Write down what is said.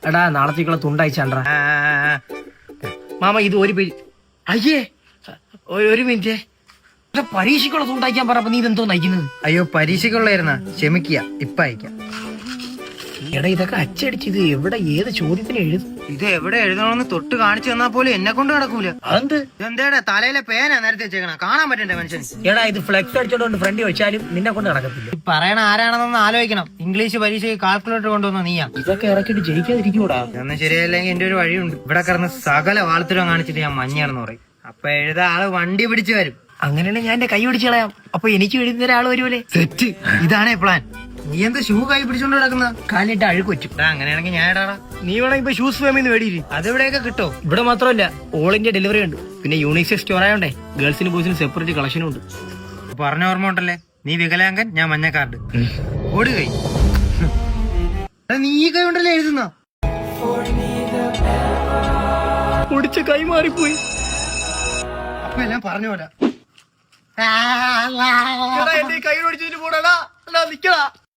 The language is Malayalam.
എടാ നാളത്തേക്കുള്ള തുണ്ടയച്ചാണ്ടാ. മാമ ഇത് ഒരു പേജ്. അയ്യേ ഒരു മിനിറ്റ്, പരീക്ഷയ്ക്കുള്ള തുണ്ടയക്കാൻ പറഞ്ഞപ്പോ നീ ഇതെന്തോ നയിക്കുന്നത്? അയ്യോ പരീക്ഷയ്ക്കുള്ളായിരുന്ന, ക്ഷമിക്കുക, ഇപ്പൊ അയക്കാം. എടാ ഇതൊക്കെ അച്ചടിച്ചത് എവിടെ ഏത് ചോദ്യത്തിന് എഴുതും? ഇത് എവിടെ എഴുതണമെന്ന് തൊട്ട് കാണിച്ചു തന്നാ പോലും എന്നെ കൊണ്ട് നടക്കൂല. അതെന്ത്? ഇതെന്തേടാ തലയിലെ പേന നേരത്തെ വെച്ചേക്കണ, കാണാൻ പറ്റണ്ടേ മനുഷ്യന്? എടാ ഇത് ഫ്ലെക്സ് അടിച്ചോണ്ട് ഫ്രണ്ട് വെച്ചാലും നിന്നെ കൊണ്ട് നടക്കത്തില്ല. പറയണ ആരാണെന്നൊന്ന് ആലോചിക്കണം. ഇംഗ്ലീഷ് പരീക്ഷയ്ക്ക് കാൽക്കുലേറ്റർ കൊണ്ടുവന്ന നീയാ. ഇതൊക്കെ ഇറക്കിട്ട് ജയിക്കാതിരിക്കൂടാ. ഇതൊന്നും ശരിയല്ലെങ്കിൽ എന്റെ ഒരു വഴിയുണ്ട്. ഇവിടെ കിടന്ന് സകല വാളത്തിലും കാണിച്ചിട്ട് ഞാൻ മഞ്ഞാണെന്ന് പറയും. അപ്പൊ എഴുതാ ആള് വണ്ടി പിടിച്ചു വരും. അങ്ങനെയാണെങ്കിൽ ഞാൻ എന്റെ കൈ പിടിച്ച് കളയാം. അപ്പൊ എനിക്ക് എഴുതുന്ന ഒരാൾ വരുമല്ലേ? സെറ്റ്, ഇതാണേ പ്ലാൻ. നീ എന്താ ഷൂ കൈ പിടിച്ചോണ്ട് കിടക്കുന്ന? കാലിട്ട് അഴുക്ക് പറ്റും. അങ്ങനെയാണെങ്കിൽ ഞാൻ ഇടാടാ. നീ വേണം ഇപ്പൊ ഷൂസ് ഫാമിന്ന് മേടിയില്ലേ? അതെവിടെയൊക്കെ കിട്ടോ? ഇവിടെ മാത്രമല്ല, ഓൾ ഇന്ത്യ ഡെലിവറി ഉണ്ട്. പിന്നെ യൂണിസെക്സ് സ്റ്റോർ ആയോണ്ടേ ഗേൾസിനും ബോയ്സിനും സെപ്പറേറ്റ് കളക്ഷനും ഉണ്ട്. പറഞ്ഞ ഓർമ്മ ഉണ്ടല്ലേ? നീ വികലാംഗൻ, ഞാൻ മഞ്ഞ കാർഡ്. ഓട് കൈ. നീ ഈ കൈ കൊണ്ടല്ലേ എഴുതുന്ന? കുടിച്ച കൈ മാറിപ്പോയി. അപ്പൊ എല്ലാം പറഞ്ഞു പോരാ. എന്റെ കൈ ഓടിച്ചിട്ട് പോടാ. നിക്കടാ.